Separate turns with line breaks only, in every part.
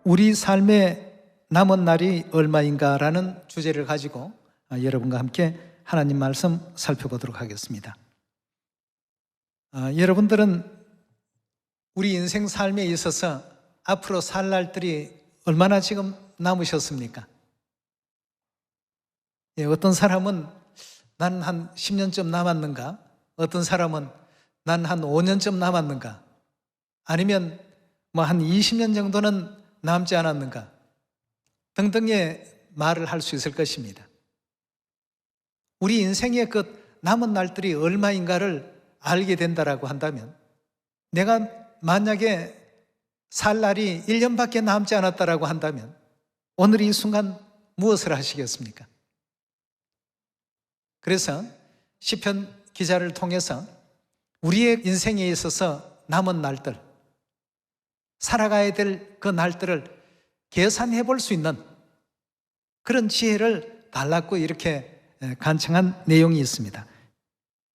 우리 삶의 남은 날이 얼마인가라는 주제를 가지고 여러분과 함께 하나님 말씀 살펴보도록 하겠습니다. 여러분들은 우리 인생 삶에 있어서 앞으로 살 날들이 얼마나 지금 남으셨습니까? 어떤 사람은 난 한 10년쯤 남았는가? 어떤 사람은 난 한 5년쯤 남았는가? 아니면 뭐 한 20년 정도는 남지 않았는가? 등등의 말을 할 수 있을 것입니다. 우리 인생의 그 남은 날들이 얼마인가를 알게 된다라고 한다면, 내가 만약에 살 날이 1년밖에 남지 않았다라고 한다면 오늘 이 순간 무엇을 하시겠습니까? 그래서 시편 기자를 통해서 우리의 인생에 있어서 남은 날들, 살아가야 될 그 날들을 계산해 볼 수 있는 그런 지혜를 달라고 이렇게 간청한 내용이 있습니다.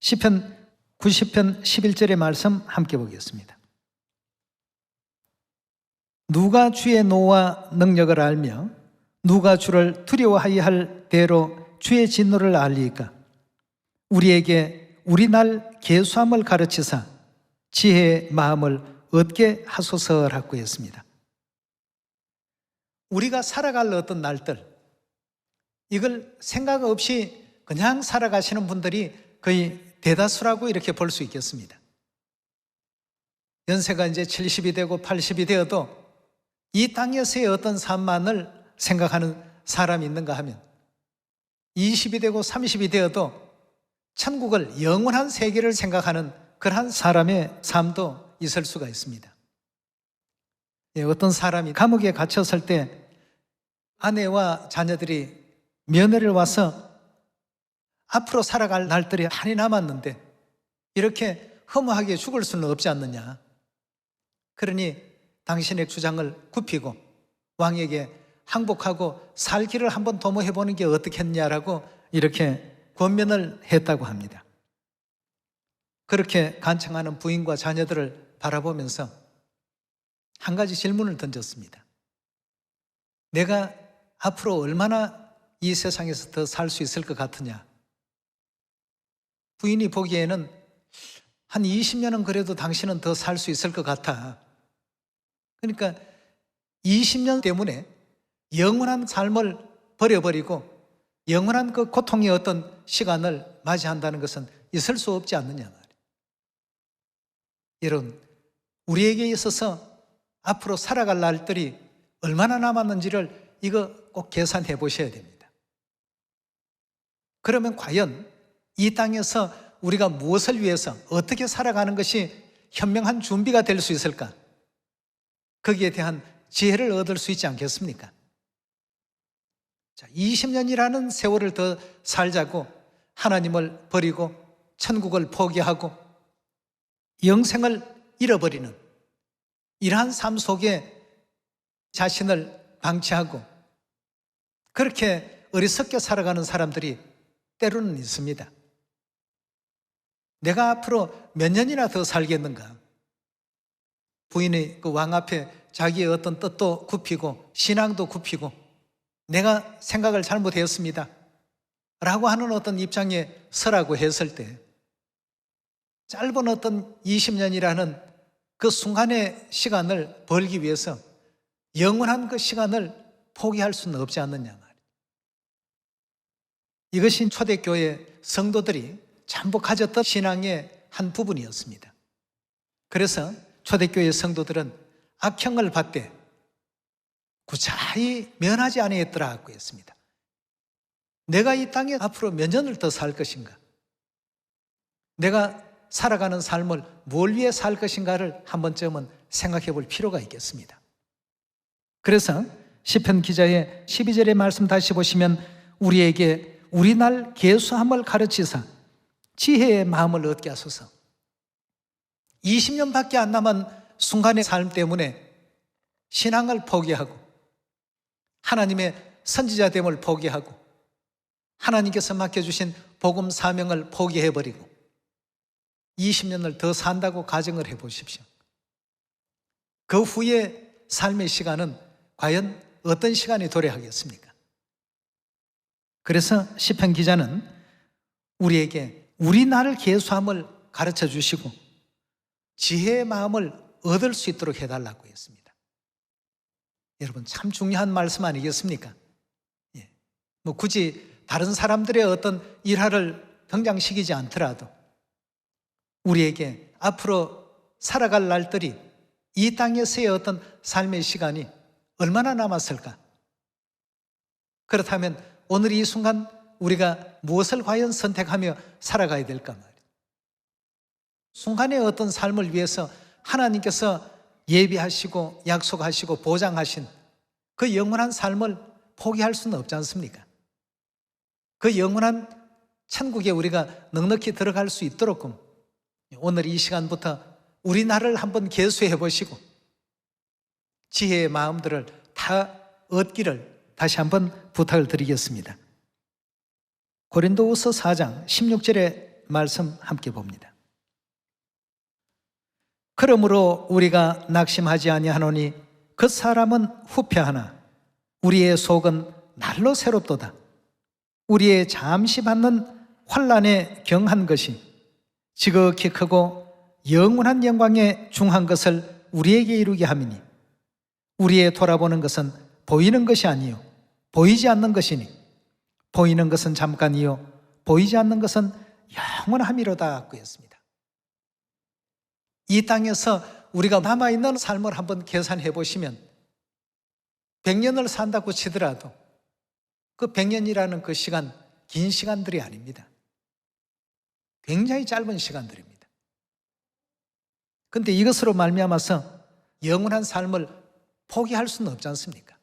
시편 90편 11절의 말씀 함께 보겠습니다. 누가 주의 노와 능력을 알며 누가 주를 두려워하여 할 대로 주의 진노를 알리까? 우리에게 우리 날 계수함을 가르치사 지혜의 마음을 얻게 하소서라고 했습니다. 우리가 살아갈 어떤 날들, 이걸 생각 없이 그냥 살아가시는 분들이 거의 대다수라고 이렇게 볼 수 있겠습니다. 연세가 이제 70이 되고 80이 되어도 이 땅에서의 어떤 삶만을 생각하는 사람이 있는가 하면 20이 되고 30이 되어도 천국을, 영원한 세계를 생각하는 그러한 사람의 삶도 있을 수가 있습니다. 어떤 사람이 감옥에 갇혔을 때 아내와 자녀들이 면회를 와서 앞으로 살아갈 날들이 많이 남았는데 이렇게 허무하게 죽을 수는 없지 않느냐. 그러니 당신의 주장을 굽히고 왕에게 항복하고 살 길을 한번 도모해보는 게 어떻겠냐라고 이렇게 권면을 했다고 합니다. 그렇게 간청하는 부인과 자녀들을 바라보면서 한 가지 질문을 던졌습니다. 내가 앞으로 얼마나 이 세상에서 더 살 수 있을 것 같으냐? 부인이 보기에는 한 20년은 그래도 당신은 더 살 수 있을 것 같아. 그러니까 20년 때문에 영원한 삶을 버려버리고 영원한 그 고통의 어떤 시간을 맞이한다는 것은 있을 수 없지 않느냐 말이에요. 여러분, 우리에게 있어서 앞으로 살아갈 날들이 얼마나 남았는지를 이거 꼭 계산해 보셔야 됩니다. 그러면 과연 이 땅에서 우리가 무엇을 위해서 어떻게 살아가는 것이 현명한 준비가 될 수 있을까? 거기에 대한 지혜를 얻을 수 있지 않겠습니까? 자, 20년이라는 세월을 더 살자고 하나님을 버리고 천국을 포기하고 영생을 잃어버리는 이러한 삶 속에 자신을 방치하고 그렇게 어리석게 살아가는 사람들이 때로는 있습니다. 내가 앞으로 몇 년이나 더 살겠는가? 부인이 그 왕 앞에 자기의 어떤 뜻도 굽히고 신앙도 굽히고 내가 생각을 잘못했습니다 라고 하는 어떤 입장에 서라고 했을 때 짧은 어떤 20년이라는 그 순간의 시간을 벌기 위해서 영원한 그 시간을 포기할 수는 없지 않느냐 말이에요. 이것이 초대교회 성도들이 전부 가졌던 신앙의 한 부분이었습니다. 그래서 초대교회 성도들은 악형을 받되 구차히 면하지 아니했더라고 했습니다. 내가 이 땅에 앞으로 몇 년을 더 살 것인가? 내가 살아가는 삶을 뭘 위해 살 것인가를 한 번쯤은 생각해 볼 필요가 있겠습니다. 그래서 시편 기자의 12절의 말씀 다시 보시면 우리에게 우리 날 계수함을 가르치사 지혜의 마음을 얻게 하소서. 20년밖에 안 남은 순간의 삶 때문에 신앙을 포기하고 하나님의 선지자됨을 포기하고 하나님께서 맡겨주신 복음 사명을 포기해버리고 20년을 더 산다고 가정을 해보십시오. 그 후에 삶의 시간은 과연 어떤 시간이 도래하겠습니까? 그래서 시편 기자는 우리에게 우리 나를 계수함을 가르쳐 주시고 지혜의 마음을 얻을 수 있도록 해달라고 했습니다. 여러분, 참 중요한 말씀 아니겠습니까? 굳이 다른 사람들의 어떤 일화를 등장시키지 않더라도 우리에게 앞으로 살아갈 날들이, 이 땅에서의 어떤 삶의 시간이 얼마나 남았을까? 그렇다면 오늘 이 순간 우리가 무엇을 과연 선택하며 살아가야 될까 말이에요. 순간의 어떤 삶을 위해서 하나님께서 예비하시고 약속하시고 보장하신 그 영원한 삶을 포기할 수는 없지 않습니까? 그 영원한 천국에 우리가 넉넉히 들어갈 수 있도록 오늘 이 시간부터 우리 나를 한번 계수해 보시고 지혜의 마음들을 다 얻기를 다시 한번 부탁을 드리겠습니다. 고린도후서 4장 16절의 말씀 함께 봅니다. 그러므로 우리가 낙심하지 아니하노니 그 사람은 후패하나 우리의 속은 날로 새롭도다. 우리의 잠시 받는 환난에 경한 것이 지극히 크고 영원한 영광에 중한 것을 우리에게 이루게 함이니 우리의 돌아보는 것은 보이는 것이 아니요 보이지 않는 것이니 보이는 것은 잠깐이요 보이지 않는 것은 영원함이로다 했습니다. 이 땅에서 우리가 남아있는 삶을 한번 계산해 보시면 100년을 산다고 치더라도 그 100년이라는 그 시간, 긴 시간들이 아닙니다. 굉장히 짧은 시간들입니다. 그런데 이것으로 말미암아서 영원한 삶을 포기할 수는 없지 않습니까?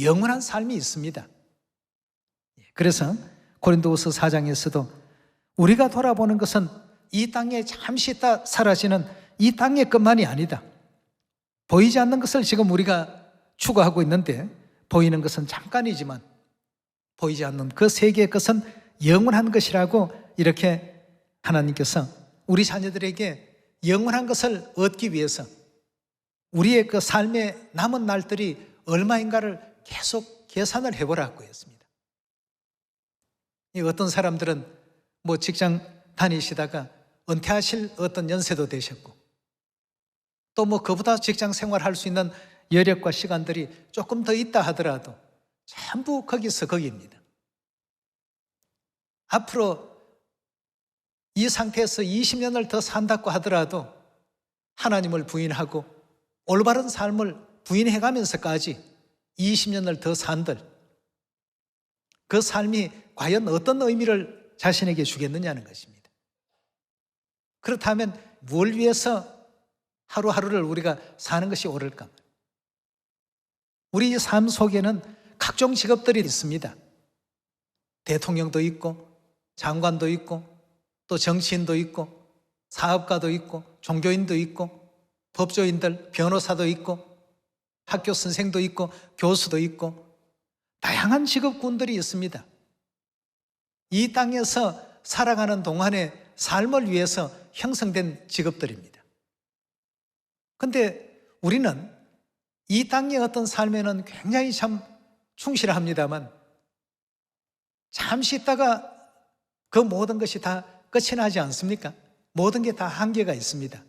영원한 삶이 있습니다. 그래서 고린도후서 4장에서도 우리가 돌아보는 것은 이 땅에 잠시 있다 사라지는 이 땅의 것만이 아니다. 보이지 않는 것을 지금 우리가 추구하고 있는데 보이는 것은 잠깐이지만 보이지 않는 그 세계의 것은 영원한 것이라고 이렇게 하나님께서 우리 자녀들에게 영원한 것을 얻기 위해서 우리의 그 삶의 남은 날들이 얼마인가를 계속 계산을 해보라고 했습니다. 어떤 사람들은 직장 다니시다가 은퇴하실 어떤 연세도 되셨고 또 그보다 직장 생활할 수 있는 여력과 시간들이 조금 더 있다 하더라도 전부 거기서 거기입니다. 앞으로 이 상태에서 20년을 더 산다고 하더라도 하나님을 부인하고 올바른 삶을 부인해가면서까지 20년을 더 산들 그 삶이 과연 어떤 의미를 자신에게 주겠느냐는 것입니다. 그렇다면 뭘 위해서 하루하루를 우리가 사는 것이 옳을까? 우리 삶 속에는 각종 직업들이 있습니다. 대통령도 있고 장관도 있고 또 정치인도 있고 사업가도 있고 종교인도 있고 법조인들, 변호사도 있고 학교 선생도 있고 교수도 있고 다양한 직업군들이 있습니다. 이 땅에서 살아가는 동안의 삶을 위해서 형성된 직업들입니다. 그런데 우리는 이 땅의 어떤 삶에는 굉장히 참 충실합니다만 잠시 있다가 그 모든 것이 다 끝이 나지 않습니까? 모든 게 다 한계가 있습니다.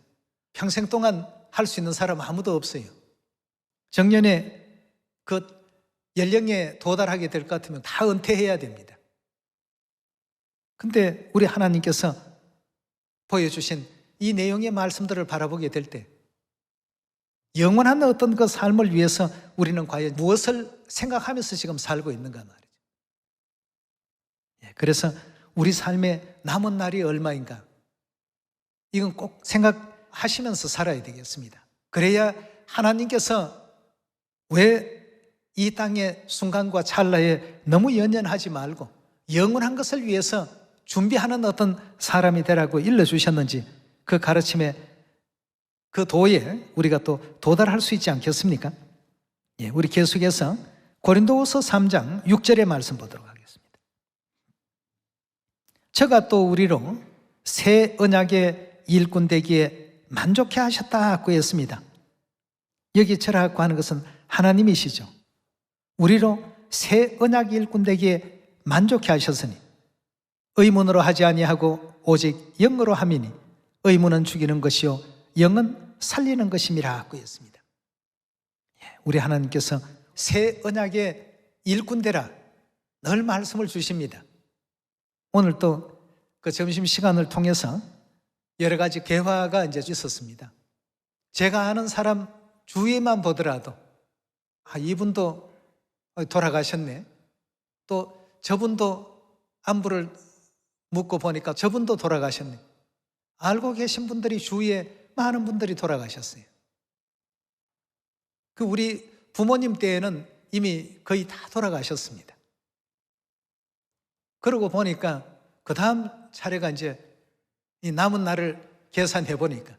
평생 동안 할 수 있는 사람 아무도 없어요. 정년에 그 연령에 도달하게 될 것 같으면 다 은퇴해야 됩니다. 근데 우리 하나님께서 보여주신 이 내용의 말씀들을 바라보게 될 때 영원한 어떤 그 삶을 위해서 우리는 과연 무엇을 생각하면서 지금 살고 있는가 말이죠. 그래서 우리 삶의 남은 날이 얼마인가 이건 꼭 생각하시면서 살아야 되겠습니다. 그래야 하나님께서 왜 이 땅의 순간과 찰나에 너무 연연하지 말고 영원한 것을 위해서 준비하는 어떤 사람이 되라고 일러주셨는지 그 가르침에 그 도에 우리가 또 도달할 수 있지 않겠습니까? 우리 계속해서 고린도후서 3장 6절의 말씀 보도록 하겠습니다. 저가 또 우리로 새 언약의 일꾼 되기에 만족해 하셨다고 했습니다. 여기 저라고 하는 것은 하나님이시죠. 우리로 새 언약 일꾼 되기에 만족해 하셨으니 의문으로 하지 아니하고 오직 영으로 함이니 의문은 죽이는 것이요 영은 살리는 것임이라고 했습니다. 우리 하나님께서 새 언약의 일꾼 되라 늘 말씀을 주십니다. 오늘 또 그 점심시간을 통해서 여러 가지 개화가 이제 있었습니다. 제가 아는 사람 주위만 보더라도 이분도 돌아가셨네. 또 저분도 안부를 묻고 보니까 저분도 돌아가셨네. 알고 계신 분들이 주위에 많은 분들이 돌아가셨어요. 그 우리 부모님 때에는 이미 거의 다 돌아가셨습니다. 그러고 보니까 그 다음 차례가 이제 이 남은 날을 계산해 보니까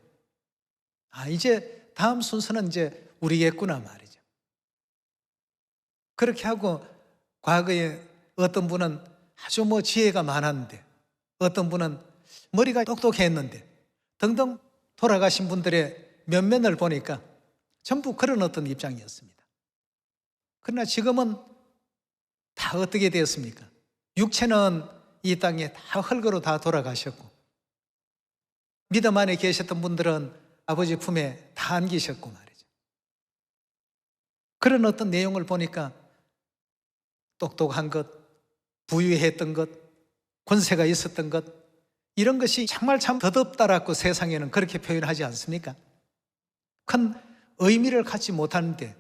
이제 다음 순서는 이제 우리겠구나 말이죠. 그렇게 하고 과거에 어떤 분은 아주 지혜가 많았는데 어떤 분은 머리가 똑똑했는데 등등 돌아가신 분들의 면면을 보니까 전부 그런 어떤 입장이었습니다. 그러나 지금은 다 어떻게 되었습니까? 육체는 이 땅에 다 흙으로 다 돌아가셨고 믿음 안에 계셨던 분들은 아버지 품에 다 안기셨고 말이죠. 그런 어떤 내용을 보니까 똑똑한 것, 부유했던 것, 권세가 있었던 것 이런 것이 정말 참 덧없다라고 세상에는 그렇게 표현하지 않습니까? 큰 의미를 갖지 못하는데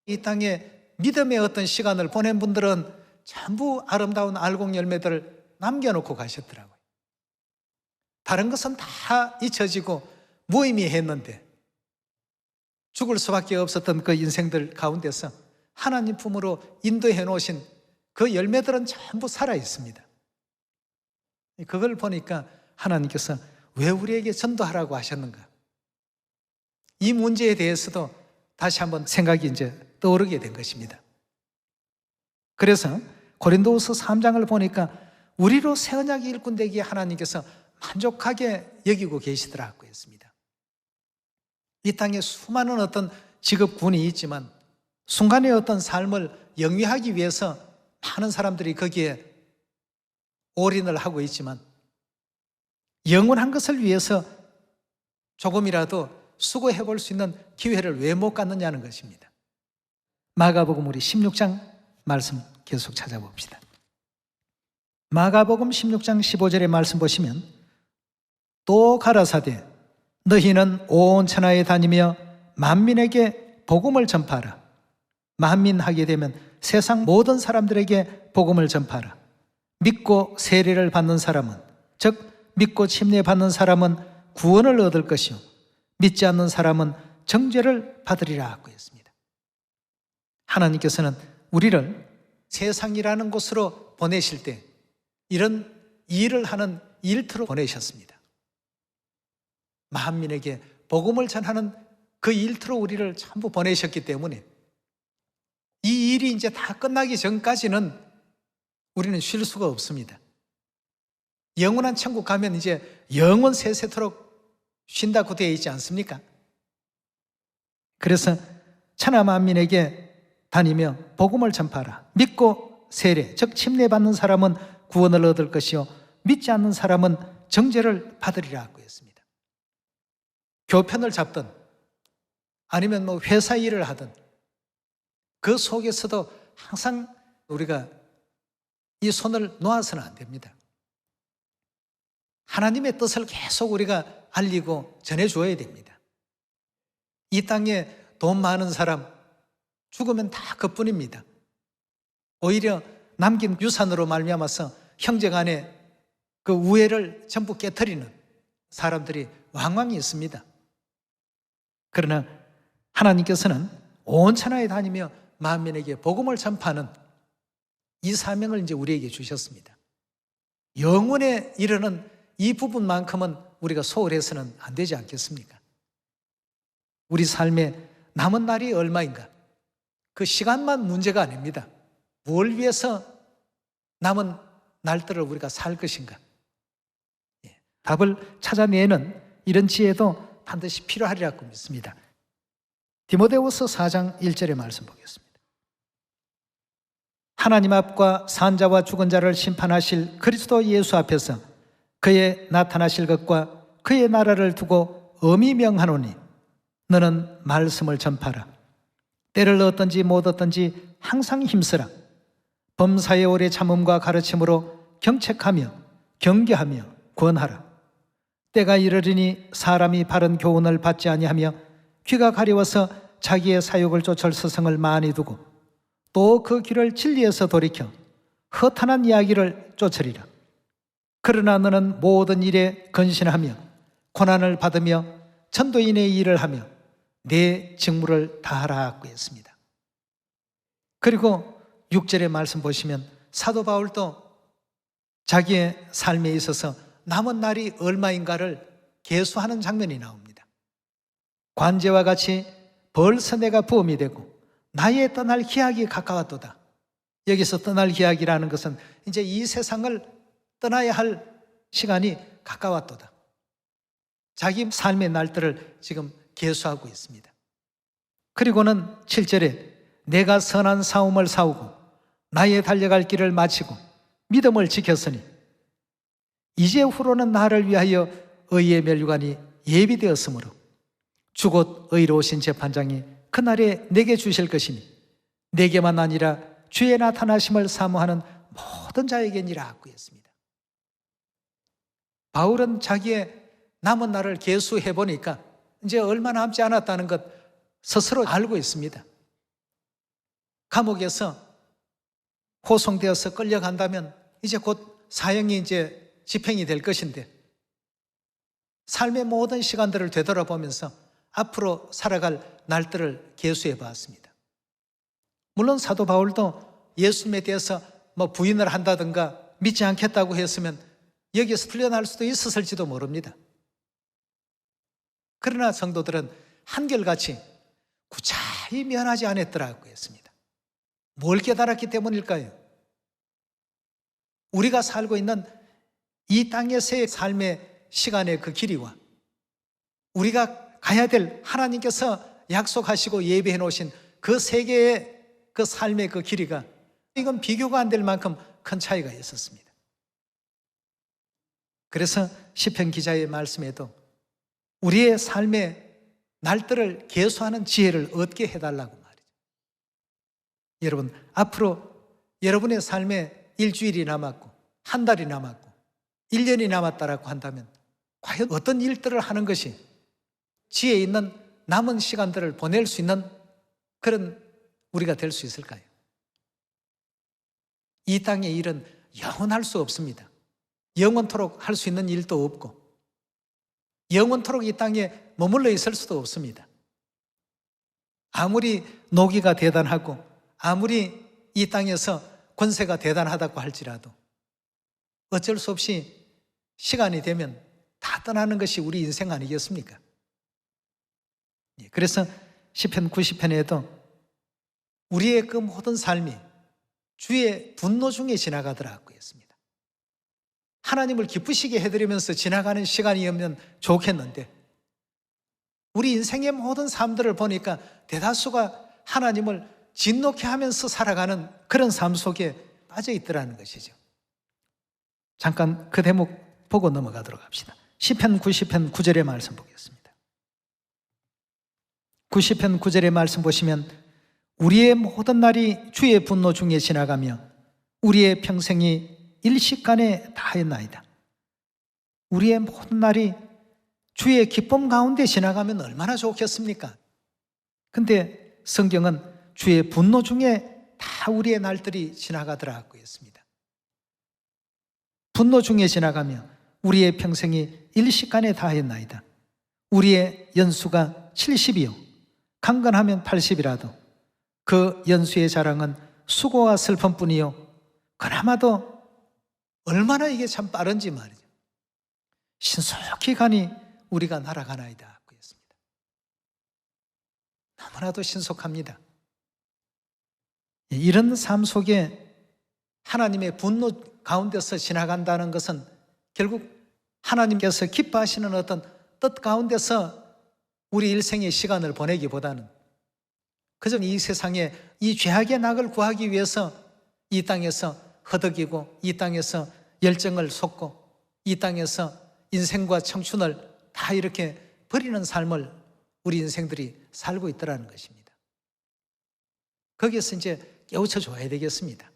이 땅에 믿음의 어떤 시간을 보낸 분들은 전부 아름다운 알곡 열매들을 남겨놓고 가셨더라고요. 다른 것은 다 잊혀지고 무의미했는데 죽을 수밖에 없었던 그 인생들 가운데서 하나님 품으로 인도해 놓으신 그 열매들은 전부 살아 있습니다. 그걸 보니까 하나님께서 왜 우리에게 전도하라고 하셨는가? 이 문제에 대해서도 다시 한번 생각이 이제 떠오르게 된 것입니다. 그래서 고린도후서 3장을 보니까 우리로 새 언약의 일꾼 되기에 하나님께서 만족하게 여기고 계시더라고 했습니다. 이 땅에 수많은 어떤 직업군이 있지만 순간의 어떤 삶을 영위하기 위해서 많은 사람들이 거기에 올인을 하고 있지만 영원한 것을 위해서 조금이라도 수고해 볼 수 있는 기회를 왜 못 갖느냐는 것입니다. 마가복음 우리 16장 말씀 계속 찾아봅시다. 마가복음 16장 15절의 말씀 보시면 또 가라사대 너희는 온 천하에 다니며 만민에게 복음을 전파하라. 만민하게 되면 세상 모든 사람들에게 복음을 전파하라. 믿고 세례를 받는 사람은 즉 믿고 침례받는 사람은 구원을 얻을 것이요 믿지 않는 사람은 정죄를 받으리라 하고 했습니다. 하나님께서는 우리를 세상이라는 곳으로 보내실 때 이런 일을 하는 일터로 보내셨습니다. 만민에게 복음을 전하는 그 일터로 우리를 전부 보내셨기 때문에 이 일이 이제 다 끝나기 전까지는 우리는 쉴 수가 없습니다. 영원한 천국 가면 이제 영원 세세토록 쉰다고 되어 있지 않습니까? 그래서 천하 만민에게 다니며 복음을 전파하라. 믿고 세례, 즉 침례받는 사람은 구원을 얻을 것이요 믿지 않는 사람은 정죄를 받으리라고 했습니다. 교편을 잡든 아니면 회사 일을 하든 그 속에서도 항상 우리가 이 손을 놓아서는 안 됩니다. 하나님의 뜻을 계속 우리가 알리고 전해줘야 됩니다. 이 땅에 돈 많은 사람 죽으면 다 그뿐입니다. 오히려 남긴 유산으로 말미암아서 형제간에 그 우애를 전부 깨트리는 사람들이 왕왕 있습니다. 그러나 하나님께서는 온 천하에 다니며 만민에게 복음을 전파하는 이 사명을 이제 우리에게 주셨습니다. 영원에 이르는 이 부분만큼은 우리가 소홀해서는 안 되지 않겠습니까? 우리 삶에 남은 날이 얼마인가? 그 시간만 문제가 아닙니다. 뭘 위해서 남은 날들을 우리가 살 것인가? 답을 찾아내는 이런 지혜도 반드시 필요하리라고 믿습니다. 디모데후서 4장 1절의 말씀 보겠습니다. 하나님 앞과 산자와 죽은 자를 심판하실 그리스도 예수 앞에서 그의 나타나실 것과 그의 나라를 두고 엄히 명하노니 너는 말씀을 전파하라. 때를 얻든지 못 얻든지 항상 힘쓰라. 범사의 오래 참음과 가르침으로 경책하며 경계하며 권하라. 때가 이르리니 사람이 바른 교훈을 받지 아니하며 귀가 가려워서 자기의 사욕을 쫓을 스승을 많이 두고 또 그 길을 진리에서 돌이켜 허탄한 이야기를 쫓으리라. 그러나 너는 모든 일에 근신하며 고난을 받으며 전도인의 일을 하며 내 직무를 다하라고 했습니다. 그리고 6절의 말씀 보시면 사도 바울도 자기의 삶에 있어서 남은 날이 얼마인가를 계수하는 장면이 나옵니다. 관제와 같이 벌써 내가 부험이 되고 나의 떠날 기약이 가까웠도다. 여기서 떠날 기약이라는 것은 이제 이 세상을 떠나야 할 시간이 가까웠도다. 자기 삶의 날들을 지금 계수하고 있습니다. 그리고는 7절에 내가 선한 싸움을 싸우고 나의 달려갈 길을 마치고 믿음을 지켰으니 이제 후로는 나를 위하여 의의 면류관이 예비되었으므로 주곧 의로우신 재판장이 그날에 내게 주실 것이니 내게만 아니라 주의 나타나심을 사모하는 모든 자에게니라 하고 했습니다. 바울은 자기의 남은 날을 계수해 보니까 이제 얼마 남지 않았다는 것 스스로 알고 있습니다. 감옥에서 호송되어서 끌려간다면 이제 곧 사형이 이제 집행이 될 것인데 삶의 모든 시간들을 되돌아보면서 앞으로 살아갈 날들을 계수해 봤습니다. 물론 사도 바울도 예수님에 대해서 부인을 한다든가 믿지 않겠다고 했으면 여기서 풀려날 수도 있었을지도 모릅니다. 그러나 성도들은 한결같이 구차히 면하지 않았더라고 했습니다. 뭘 깨달았기 때문일까요? 우리가 살고 있는 이 땅에서의 삶의 시간의 그 길이와 우리가 가야 될 하나님께서 약속하시고 예비해 놓으신 그 세계의 그 삶의 그 길이가 이건 비교가 안 될 만큼 큰 차이가 있었습니다. 그래서 시편 기자의 말씀에도 우리의 삶의 날들을 계수하는 지혜를 얻게 해달라고 말이죠. 여러분, 앞으로 여러분의 삶에 일주일이 남았고 한 달이 남았고 1년이 남았다라고 한다면 과연 어떤 일들을 하는 것이 지혜 있는 남은 시간들을 보낼 수 있는 그런 우리가 될 수 있을까요? 이 땅의 일은 영원할 수 없습니다. 영원토록 할 수 있는 일도 없고 영원토록 이 땅에 머물러 있을 수도 없습니다. 아무리 노기가 대단하고 아무리 이 땅에서 권세가 대단하다고 할지라도 어쩔 수 없이 시간이 되면 다 떠나는 것이 우리 인생 아니겠습니까? 그래서 시편 90편에도 우리의 그 모든 삶이 주의 분노 중에 지나가더라고 했습니다. 하나님을 기쁘시게 해드리면서 지나가는 시간이었면 좋겠는데 우리 인생의 모든 삶들을 보니까 대다수가 하나님을 진노케 하면서 살아가는 그런 삶 속에 빠져 있더라는 것이죠. 잠깐 그 대목 보고 넘어가도록 합시다. 시편 90편 9절의 말씀 보겠습니다. 90편 9절의 말씀 보시면 우리의 모든 날이 주의 분노 중에 지나가며 우리의 평생이 일식간에 다했나이다. 우리의 모든 날이 주의 기쁨 가운데 지나가면 얼마나 좋겠습니까? 근데 성경은 주의 분노 중에 다 우리의 날들이 지나가더라고 했습니다. 분노 중에 지나가며 우리의 평생이 일식간에 다했나이다. 우리의 연수가 70이요 강건하면 80이라도 그 연수의 자랑은 수고와 슬픔뿐이요 그나마도 얼마나 이게 참 빠른지 말이죠. 신속히 가니 우리가 날아가나이다 하고 했습니다. 너무나도 신속합니다. 이런 삶 속에 하나님의 분노 가운데서 지나간다는 것은 결국 하나님께서 기뻐하시는 어떤 뜻 가운데서 우리 일생의 시간을 보내기보다는 그저 이 세상에 이 죄악의 낙을 구하기 위해서 이 땅에서 허덕이고 이 땅에서 열정을 쏟고 이 땅에서 인생과 청춘을 다 이렇게 버리는 삶을 우리 인생들이 살고 있더라는 것입니다. 거기에서 이제 깨우쳐 줘야 되겠습니다.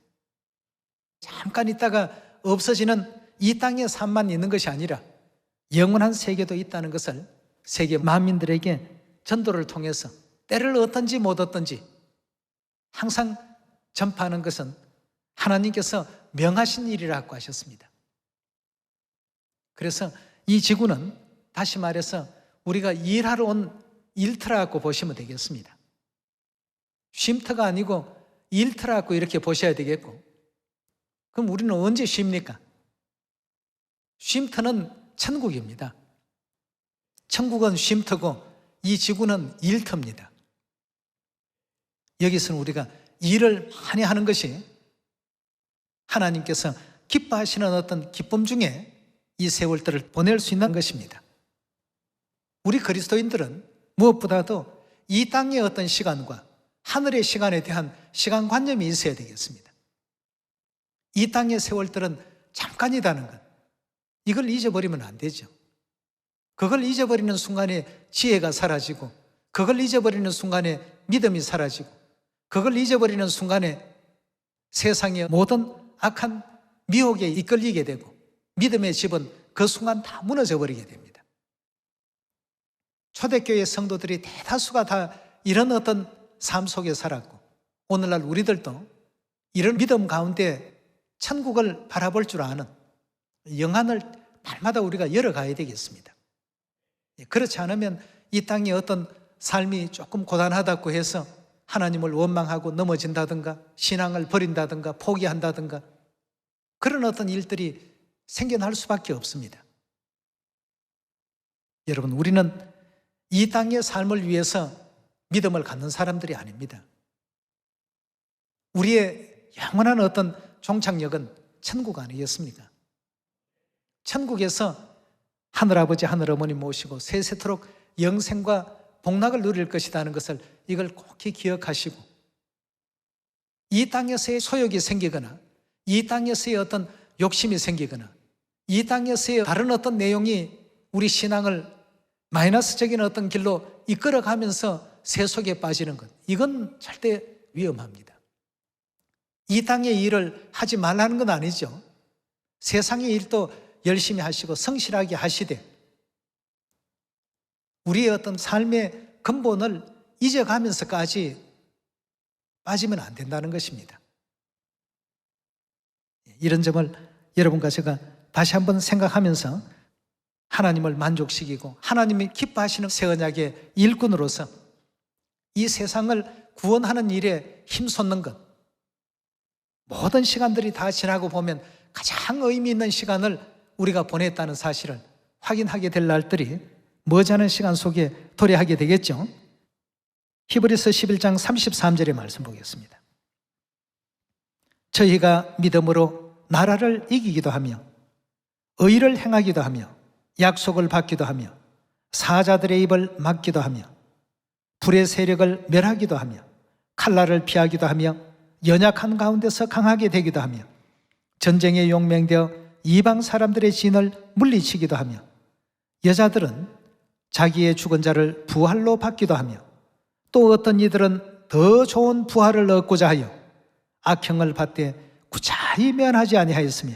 잠깐 있다가 없어지는 이 땅의 삶만 있는 것이 아니라 영원한 세계도 있다는 것을 세계 만민들에게 전도를 통해서 때를 얻든지 못 얻든지 항상 전파하는 것은 하나님께서 명하신 일이라고 하셨습니다. 그래서 이 지구는 다시 말해서 우리가 일하러 온 일터라고 보시면 되겠습니다. 쉼터가 아니고 일터라고 이렇게 보셔야 되겠고, 그럼 우리는 언제 쉽니까? 쉼터는 천국입니다. 천국은 쉼터고 이 지구는 일터입니다. 여기서는 우리가 일을 많이 하는 것이 하나님께서 기뻐하시는 어떤 기쁨 중에 이 세월들을 보낼 수 있는 것입니다. 우리 그리스도인들은 무엇보다도 이 땅의 어떤 시간과 하늘의 시간에 대한 시간관념이 있어야 되겠습니다. 이 땅의 세월들은 잠깐이라는 것, 이걸 잊어버리면 안 되죠. 그걸 잊어버리는 순간에 지혜가 사라지고, 그걸 잊어버리는 순간에 믿음이 사라지고, 그걸 잊어버리는 순간에 세상의 모든 악한 미혹에 이끌리게 되고 믿음의 집은 그 순간 다 무너져 버리게 됩니다. 초대교회 성도들이 대다수가 다 이런 어떤 삶 속에 살았고, 오늘날 우리들도 이런 믿음 가운데 천국을 바라볼 줄 아는 영안을 날마다 우리가 열어가야 되겠습니다. 그렇지 않으면 이 땅의 어떤 삶이 조금 고단하다고 해서 하나님을 원망하고 넘어진다든가 신앙을 버린다든가 포기한다든가 그런 어떤 일들이 생겨날 수밖에 없습니다. 여러분, 우리는 이 땅의 삶을 위해서 믿음을 갖는 사람들이 아닙니다. 우리의 영원한 어떤 종착역은 천국 아니겠습니까? 천국에서 하늘아버지 하늘어머니 모시고 세세토록 영생과 복락을 누릴 것이라는 것을 이걸 꼭히 기억하시고, 이 땅에서의 소욕이 생기거나 이 땅에서의 어떤 욕심이 생기거나 이 땅에서의 다른 어떤 내용이 우리 신앙을 마이너스적인 어떤 길로 이끌어가면서 세속에 빠지는 것, 이건 절대 위험합니다. 이 땅의 일을 하지 말라는 건 아니죠. 세상의 일도 열심히 하시고 성실하게 하시되 우리의 어떤 삶의 근본을 잊어가면서까지 빠지면 안 된다는 것입니다. 이런 점을 여러분과 제가 다시 한번 생각하면서 하나님을 만족시키고 하나님이 기뻐하시는 새 언약의 일꾼으로서 이 세상을 구원하는 일에 힘쏟는 것, 모든 시간들이 다 지나고 보면 가장 의미 있는 시간을 우리가 보냈다는 사실을 확인하게 될 날들이 머지않은 시간 속에 도래하게 되겠죠. 히브리서 11장 33절의 말씀 보겠습니다. 저희가 믿음으로 나라를 이기기도 하며 의를 행하기도 하며 약속을 받기도 하며 사자들의 입을 막기도 하며 불의 세력을 멸하기도 하며 칼날을 피하기도 하며 연약한 가운데서 강하게 되기도 하며 전쟁에 용맹되어 이방 사람들의 진을 물리치기도 하며 여자들은 자기의 죽은 자를 부활로 받기도 하며 또 어떤 이들은 더 좋은 부활을 얻고자 하여 악형을 받되 구차히 면하지 아니하였으며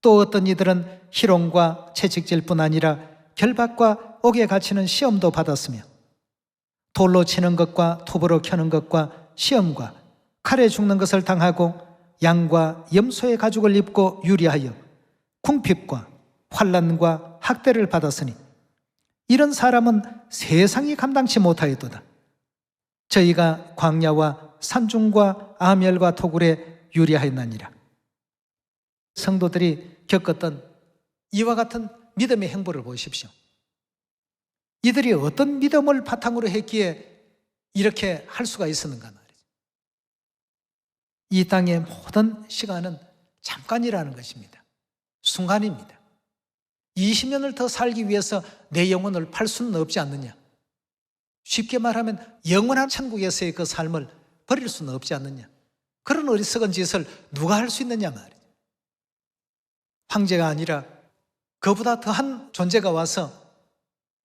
또 어떤 이들은 희롱과 채찍질 뿐 아니라 결박과 옥에 갇히는 시험도 받았으며 돌로 치는 것과 톱으로 켜는 것과 시험과 칼에 죽는 것을 당하고 양과 염소의 가죽을 입고 유리하여 궁핍과 환난과 학대를 받았으니 이런 사람은 세상이 감당치 못하였도다. 저희가 광야와 산중과 아멸과 토굴에 유리하였나니라. 성도들이 겪었던 이와 같은 믿음의 행보를 보십시오. 이들이 어떤 믿음을 바탕으로 했기에 이렇게 할 수가 있었는가 말이죠. 이 땅의 모든 시간은 잠깐이라는 것입니다. 순간입니다. 20년을 더 살기 위해서 내 영혼을 팔 수는 없지 않느냐. 쉽게 말하면 영원한 천국에서의 그 삶을 버릴 수는 없지 않느냐. 그런 어리석은 짓을 누가 할 수 있느냐 말이에요. 황제가 아니라 그보다 더한 존재가 와서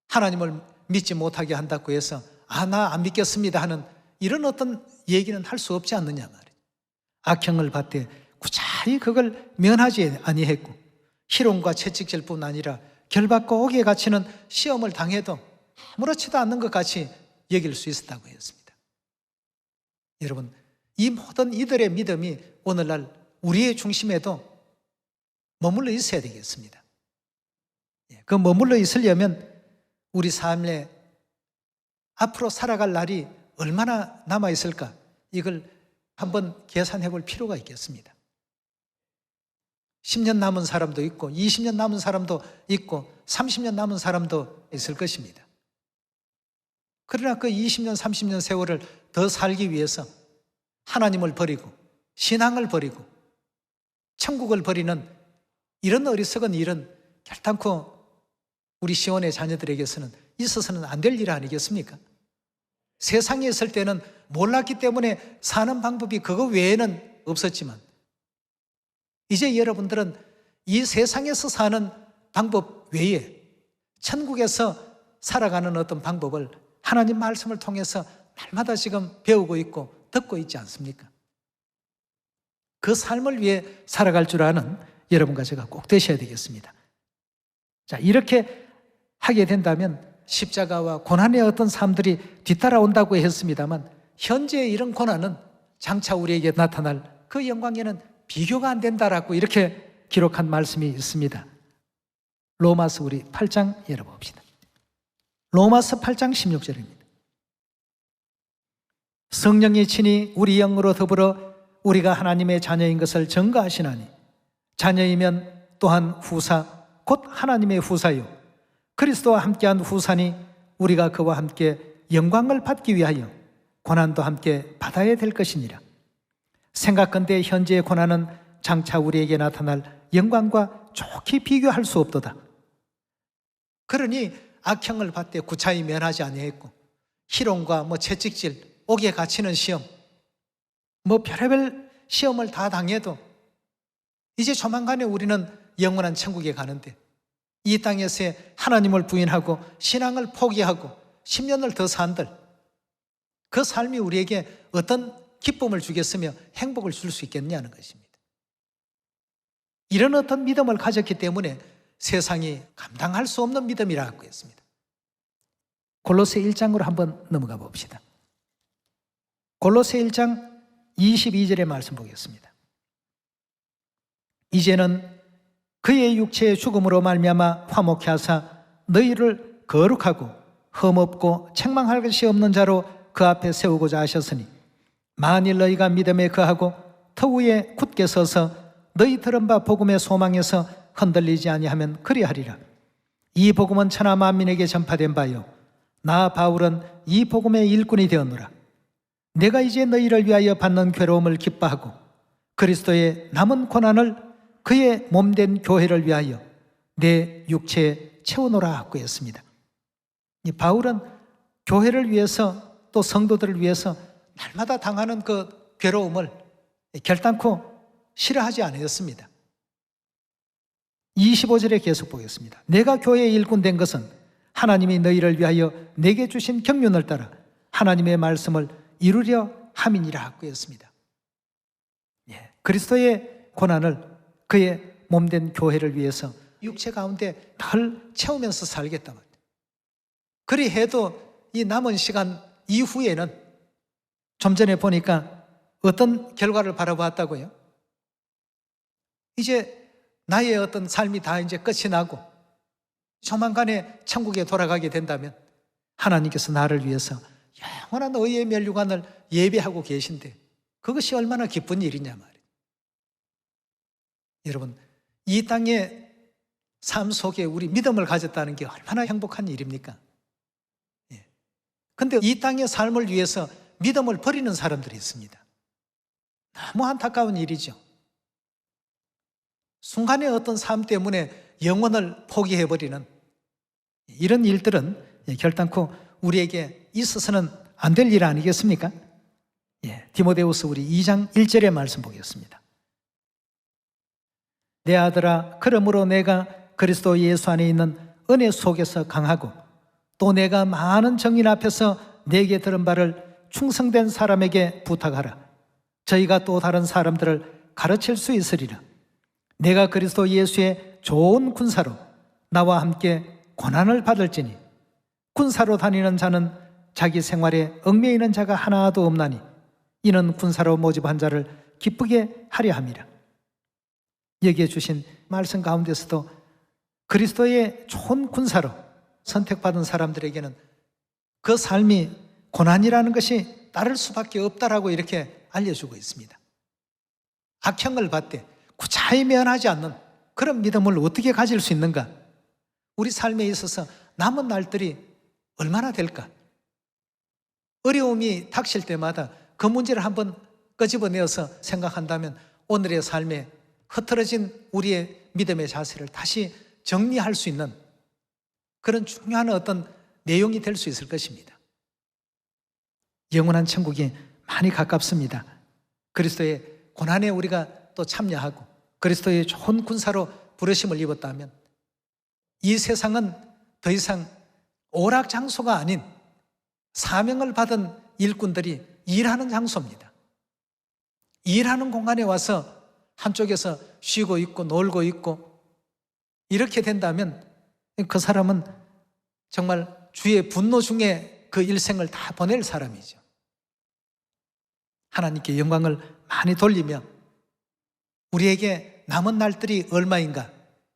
하나님을 믿지 못하게 한다고 해서 나 안 믿겠습니다 하는 이런 어떤 얘기는 할 수 없지 않느냐 말이에요. 악형을 받되 구차히 그걸 면하지 아니했고 희롱과 채찍질뿐 아니라 결박과 옥에 갇히는 시험을 당해도 아무렇지도 않는 것 같이 여길 수 있었다고 했습니다. 여러분, 이 모든 이들의 믿음이 오늘날 우리의 중심에도 머물러 있어야 되겠습니다. 그 머물러 있으려면 우리 삶에 앞으로 살아갈 날이 얼마나 남아있을까, 이걸 한번 계산해 볼 필요가 있겠습니다. 10년 남은 사람도 있고 20년 남은 사람도 있고 30년 남은 사람도 있을 것입니다. 그러나 그 20년 30년 세월을 더 살기 위해서 하나님을 버리고 신앙을 버리고 천국을 버리는 이런 어리석은 일은 결단코 우리 시온의 자녀들에게서는 있어서는 안 될 일 아니겠습니까? 세상에 있을 때는 몰랐기 때문에 사는 방법이 그거 외에는 없었지만 이제 여러분들은 이 세상에서 사는 방법 외에 천국에서 살아가는 어떤 방법을 하나님 말씀을 통해서 날마다 지금 배우고 있고 듣고 있지 않습니까? 그 삶을 위해 살아갈 줄 아는 여러분과 제가 꼭 되셔야 되겠습니다. 자, 이렇게 하게 된다면 십자가와 고난의 어떤 삶들이 뒤따라온다고 했습니다만 현재의 이런 고난은 장차 우리에게 나타날 그 영광에는 비교가 안 된다라고 이렇게 기록한 말씀이 있습니다. 로마서 우리 8장 열어봅시다. 로마서 8장 16절입니다. 성령이 친히 우리 영으로 더불어 우리가 하나님의 자녀인 것을 증거하시나니 자녀이면 또한 후사 곧 하나님의 후사요 그리스도와 함께한 후사니 우리가 그와 함께 영광을 받기 위하여 고난도 함께 받아야 될 것이니라. 생각건대 현재의 고난은 장차 우리에게 나타날 영광과 좋게 비교할 수 없도다. 그러니 악형을 받되 구차히 면하지 아니했고 희롱과 채찍질, 옥에 갇히는 시험, 별의별 시험을 다 당해도 이제 조만간에 우리는 영원한 천국에 가는데 이 땅에서의 하나님을 부인하고 신앙을 포기하고 10년을 더 산들 그 삶이 우리에게 어떤 기쁨을 주겠으며 행복을 줄 수 있겠냐는 것입니다. 이런 어떤 믿음을 가졌기 때문에 세상이 감당할 수 없는 믿음이라고 했습니다. 골로새 1장으로 한번 넘어가 봅시다. 골로새 1장 22절의 말씀 보겠습니다. 이제는 그의 육체의 죽음으로 말미암아 화목케 하사 너희를 거룩하고 흠없고 책망할 것이 없는 자로 그 앞에 세우고자 하셨으니 만일 너희가 믿음에 거하고 터 위에 굳게 서서 너희 들은 바 복음의 소망에서 흔들리지 아니하면 그리하리라. 이 복음은 천하 만민에게 전파된 바요 나 바울은 이 복음의 일꾼이 되었노라. 내가 이제 너희를 위하여 받는 괴로움을 기뻐하고 그리스도의 남은 고난을 그의 몸된 교회를 위하여 내 육체에 채워놓으라 하고 했습니다. 이 바울은 교회를 위해서 또 성도들을 위해서 날마다 당하는 그 괴로움을 결단코 싫어하지 않았습니다. 25절에 계속 보겠습니다. 내가 교회의 일꾼 된 것은 하나님이 너희를 위하여 내게 주신 경륜을 따라 하나님의 말씀을 이루려 함이니라 하고 했습니다. 그리스도의 고난을 그의 몸된 교회를 위해서 육체 가운데 덜 채우면서 살겠다 말이에요. 그리 해도 이 남은 시간 이후에는 좀 전에 보니까 어떤 결과를 바라보았다고요? 이제 나의 어떤 삶이 다 이제 끝이 나고 조만간에 천국에 돌아가게 된다면 하나님께서 나를 위해서 영원한 의의 면류관을 예비하고 계신데 그것이 얼마나 기쁜 일이냐 말이에요. 여러분, 이 땅의 삶 속에 우리 믿음을 가졌다는 게 얼마나 행복한 일입니까? 그런데 이 땅의 삶을 위해서 믿음을 버리는 사람들이 있습니다. 너무 안타까운 일이죠. 순간의 어떤 삶 때문에 영혼을 포기해버리는 이런 일들은 결단코 우리에게 있어서는 안 될 일 아니겠습니까? 예, 디모데후서 우리 2장 1절의 말씀 보겠습니다. 내 아들아, 그러므로 내가 그리스도 예수 안에 있는 은혜 속에서 강하고 또 내가 많은 정인 앞에서 내게 들은 바를 충성된 사람에게 부탁하라. 저희가 또 다른 사람들을 가르칠 수 있으리라. 내가 그리스도 예수의 좋은 군사로 나와 함께 고난을 받을지니 군사로 다니는 자는 자기 생활에 얽매이는 자가 하나도 없나니 이는 군사로 모집한 자를 기쁘게 하려 함이라. 여기에 주신 말씀 가운데서도 그리스도의 좋은 군사로 선택받은 사람들에게는 그 삶이 고난이라는 것이 따를 수밖에 없다라고 이렇게 알려주고 있습니다. 악형을 받되 구차히 면하지 않는 그런 믿음을 어떻게 가질 수 있는가? 우리 삶에 있어서 남은 날들이 얼마나 될까? 어려움이 닥칠 때마다 그 문제를 한번 끄집어내어서 생각한다면 오늘의 삶에 흐트러진 우리의 믿음의 자세를 다시 정리할 수 있는 그런 중요한 어떤 내용이 될 수 있을 것입니다. 영원한 천국이 많이 가깝습니다. 그리스도의 고난에 우리가 또 참여하고 그리스도의 좋은 군사로 부르심을 입었다면 이 세상은 더 이상 오락장소가 아닌 사명을 받은 일꾼들이 일하는 장소입니다. 일하는 공간에 와서 한쪽에서 쉬고 있고 놀고 있고 이렇게 된다면 그 사람은 정말 주의 분노 중에 그 일생을 다 보낼 사람이죠. 하나님께 영광을 많이 돌리며 우리에게 남은 날들이 얼마인가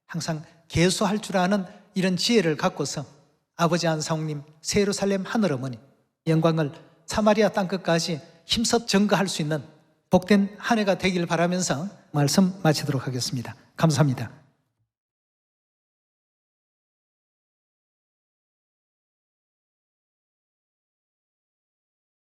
항상 계수할 줄 아는 이런 지혜를 갖고서 아버지 안상홍님, 새 예루살렘 하늘어머니 영광을 사마리아 땅끝까지 힘써 증거할 수 있는 복된 한 해가 되길 바라면서 말씀 마치도록 하겠습니다. 감사합니다.